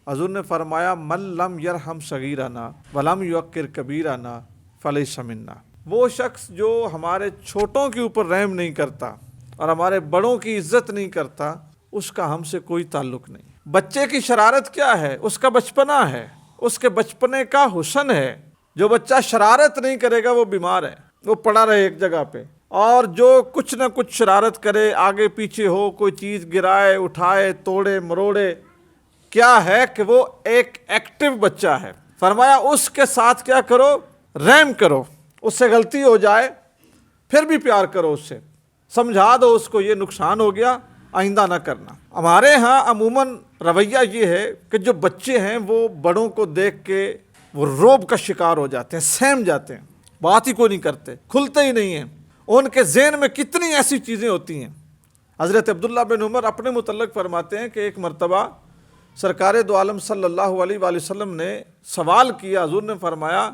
حضور نے فرمایا من لم یرحم صغیرنا ولم یوقر کبیرنا فلیس منا، وہ شخص جو ہمارے چھوٹوں کے اوپر رحم نہیں کرتا اور ہمارے بڑوں کی عزت نہیں کرتا، اس کا ہم سے کوئی تعلق نہیں۔ بچے کی شرارت کیا ہے؟ اس کا بچپنا ہے، اس کے بچپنے کا حسن ہے۔ جو بچہ شرارت نہیں کرے گا وہ بیمار ہے، وہ پڑا رہے ایک جگہ پہ، اور جو کچھ نہ کچھ شرارت کرے، آگے پیچھے ہو، کوئی چیز گرائے، اٹھائے، توڑے مروڑے، کیا ہے کہ وہ ایک ایکٹیو بچہ ہے۔ فرمایا اس کے ساتھ کیا کرو؟ رحم کرو، اس سے غلطی ہو جائے پھر بھی پیار کرو، اس سے سمجھا دو اس کو یہ نقصان ہو گیا، آئندہ نہ کرنا۔ ہمارے ہاں عموماً رویہ یہ ہے کہ جو بچے ہیں وہ بڑوں کو دیکھ کے وہ رعب کا شکار ہو جاتے ہیں، سہم جاتے ہیں، بات ہی کوئی نہیں کرتے، کھلتے ہی نہیں ہیں۔ ان کے ذہن میں کتنی ایسی چیزیں ہوتی ہیں۔ حضرت عبداللہ بن عمر اپنے متعلق فرماتے ہیں کہ ایک مرتبہ سرکار دو عالم صلی اللہ علیہ وآلہ وسلم نے سوال کیا، حضور نے فرمایا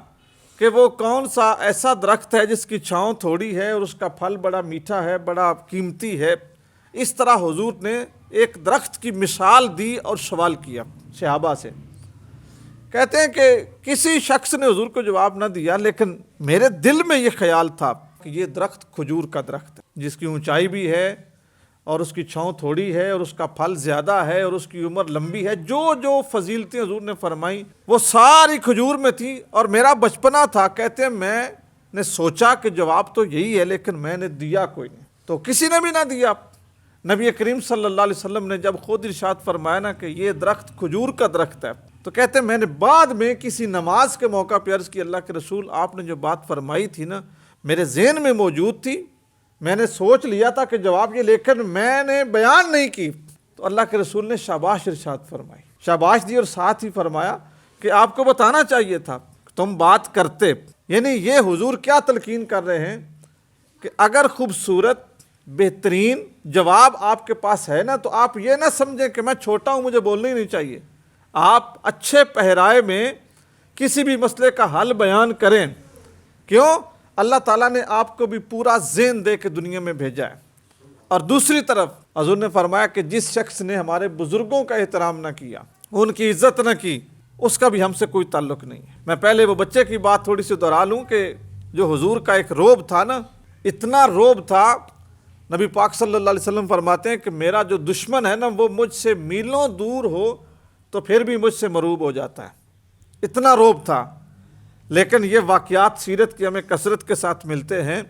کہ وہ کون سا ایسا درخت ہے جس کی چھاؤں تھوڑی ہے اور اس کا پھل بڑا میٹھا ہے، بڑا قیمتی ہے؟ اس طرح حضور نے ایک درخت کی مثال دی اور سوال کیا صحابہ سے۔ کہتے ہیں کہ کسی شخص نے حضور کو جواب نہ دیا، لیکن میرے دل میں یہ خیال تھا کہ یہ درخت کھجور کا درخت ہے، جس کی اونچائی بھی ہے اور اس کی چھاؤں تھوڑی ہے اور اس کا پھل زیادہ ہے اور اس کی عمر لمبی ہے۔ جو جو فضیلتیں حضور نے فرمائی وہ ساری کھجور میں تھی، اور میرا بچپنا تھا، کہتے ہیں میں نے سوچا کہ جواب تو یہی ہے، لیکن میں نے دیا کوئی نہیں، تو کسی نے بھی نہ دیا۔ نبی کریم صلی اللہ علیہ وسلم نے جب خود ارشاد فرمایا نا کہ یہ درخت کھجور کا درخت ہے، تو کہتے ہیں میں نے بعد میں کسی نماز کے موقع پہ عرض کی، اللہ کے رسول آپ نے جو بات فرمائی تھی نا میرے ذہن میں موجود تھی، میں نے سوچ لیا تھا کہ جواب یہ، لیکن میں نے بیان نہیں کی۔ تو اللہ کے رسول نے شاباش ارشاد فرمائی، شاباش دی، اور ساتھ ہی فرمایا کہ آپ کو بتانا چاہیے تھا، تم بات کرتے۔ یعنی یہ حضور کیا تلقین کر رہے ہیں کہ اگر خوبصورت بہترین جواب آپ کے پاس ہے نا، تو آپ یہ نہ سمجھیں کہ میں چھوٹا ہوں مجھے بولنا ہی نہیں چاہیے۔ آپ اچھے پہرائے میں کسی بھی مسئلے کا حل بیان کریں۔ کیوں؟ اللہ تعالیٰ نے آپ کو بھی پورا ذہن دے کے دنیا میں بھیجا ہے۔ اور دوسری طرف حضور نے فرمایا کہ جس شخص نے ہمارے بزرگوں کا احترام نہ کیا، ان کی عزت نہ کی، اس کا بھی ہم سے کوئی تعلق نہیں ہے۔ میں پہلے وہ بچے کی بات تھوڑی سی دہرا لوں کہ جو حضور کا ایک روب تھا نا، اتنا روب تھا، نبی پاک صلی اللہ علیہ وسلم فرماتے ہیں کہ میرا جو دشمن ہے نا وہ مجھ سے میلوں دور ہو تو پھر بھی مجھ سے مرعوب ہو جاتا ہے، اتنا روب تھا۔ لیکن یہ واقعات سیرت کی ہمیں کثرت کے ساتھ ملتے ہیں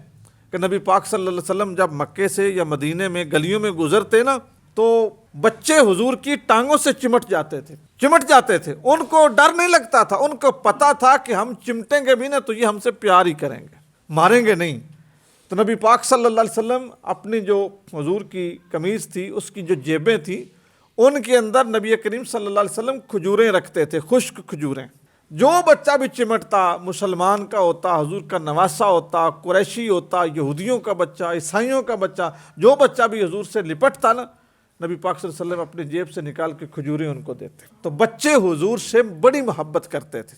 کہ نبی پاک صلی اللہ علیہ وسلم جب مکے سے یا مدینے میں گلیوں میں گزرتے نا تو بچے حضور کی ٹانگوں سے چمٹ جاتے تھے، ان کو ڈر نہیں لگتا تھا، ان کو پتہ تھا کہ ہم چمٹیں گے بھی نا تو یہ ہم سے پیار ہی کریں گے، ماریں گے نہیں۔ تو نبی پاک صلی اللہ علیہ وسلم اپنی جو حضور کی قمیض تھی اس کی جو جیبیں تھیں ان کے اندر نبی کریم صلی اللہ علیہ وسلم کھجوریں رکھتے تھے، خشک کھجوریں۔ جو بچہ بھی چمٹتا، مسلمان کا ہوتا، حضور کا نواسا ہوتا، قریشی ہوتا، یہودیوں کا بچہ، عیسائیوں کا بچہ، جو بچہ بھی حضور سے لپٹتا نا، نبی پاک صلی اللہ علیہ وسلم اپنی جیب سے نکال کے کھجوریں ان کو دیتے۔ تو بچے حضور سے بڑی محبت کرتے تھے۔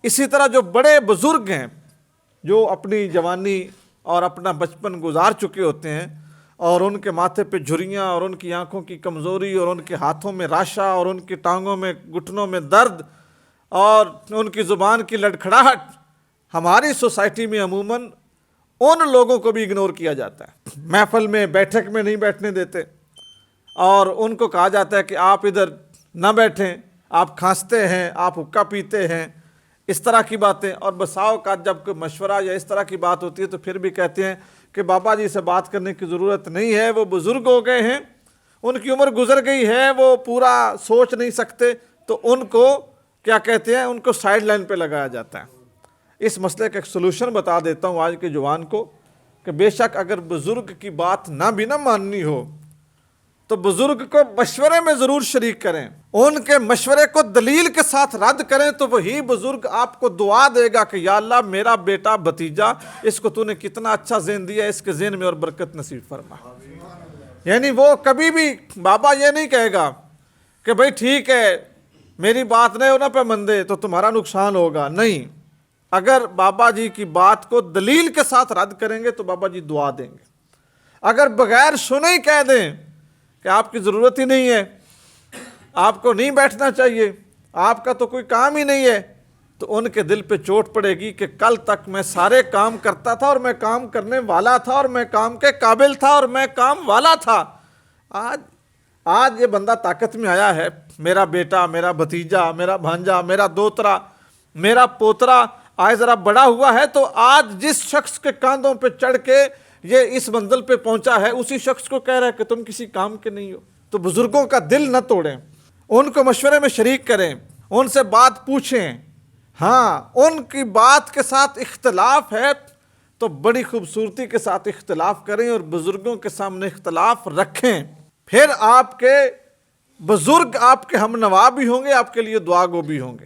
اسی طرح جو بڑے بزرگ ہیں جو اپنی جوانی اور اپنا بچپن گزار چکے ہوتے ہیں اور ان کے ماتھے پہ جھریاں اور ان کی آنکھوں کی کمزوری اور ان کے ہاتھوں میں راشا اور ان کی ٹانگوں میں گھٹنوں میں درد اور ان کی زبان کی لڑکھڑاہٹ، ہماری سوسائٹی میں عموماً ان لوگوں کو بھی اگنور کیا جاتا ہے، محفل میں بیٹھک میں نہیں بیٹھنے دیتے، اور ان کو کہا جاتا ہے کہ آپ ادھر نہ بیٹھیں، آپ کھانستے ہیں، آپ حقہ پیتے ہیں، اس طرح کی باتیں۔ اور بسا اوقات جب کوئی مشورہ یا اس طرح کی بات ہوتی ہے تو پھر بھی کہتے ہیں کہ بابا جی سے بات کرنے کی ضرورت نہیں ہے، وہ بزرگ ہو گئے ہیں، ان کی عمر گزر گئی ہے، وہ پورا سوچ نہیں سکتے، تو ان کو کیا کہتے ہیں، ان کو سائیڈ لائن پہ لگایا جاتا ہے۔ اس مسئلے کا ایک سلوشن بتا دیتا ہوں آج کے جوان کو کہ بے شک اگر بزرگ کی بات نہ بھی نہ ماننی ہو تو بزرگ کو مشورے میں ضرور شریک کریں، ان کے مشورے کو دلیل کے ساتھ رد کریں، تو وہی بزرگ آپ کو دعا دے گا کہ یا اللہ میرا بیٹا بھتیجا، اس کو تو نے کتنا اچھا ذہن دیا، اس کے ذہن میں اور برکت نصیب فرما۔ یعنی وہ کبھی بھی بابا یہ نہیں کہے گا کہ بھئی ٹھیک ہے میری بات نہیں ہونا پہ مندے تو تمہارا نقصان ہوگا، نہیں، اگر بابا جی کی بات کو دلیل کے ساتھ رد کریں گے تو بابا جی دعا دیں گے۔ اگر بغیر سنے ہی کہہ دیں کہ آپ کی ضرورت ہی نہیں ہے، آپ کو نہیں بیٹھنا چاہیے، آپ کا تو کوئی کام ہی نہیں ہے، تو ان کے دل پہ چوٹ پڑے گی کہ کل تک میں سارے کام کرتا تھا اور میں کام کرنے والا تھا اور میں کام کے قابل تھا اور میں کام والا تھا، آج یہ بندہ طاقت میں آیا ہے، میرا بیٹا، میرا بھتیجا، میرا بھانجا، میرا دوترا، میرا پوترا آج ذرا بڑا ہوا ہے، تو آج جس شخص کے کاندھوں پہ چڑھ کے یہ اس منزل پہ پہنچا ہے اسی شخص کو کہہ رہا ہے کہ تم کسی کام کے نہیں ہو۔ تو بزرگوں کا دل نہ توڑیں، ان کو مشورے میں شریک کریں، ان سے بات پوچھیں، ہاں ان کی بات کے ساتھ اختلاف ہے تو بڑی خوبصورتی کے ساتھ اختلاف کریں اور بزرگوں کے سامنے اختلاف رکھیں، پھر آپ کے بزرگ آپ کے ہم نوا بھی ہوں گے، آپ کے لیے دعا گو بھی ہوں گے۔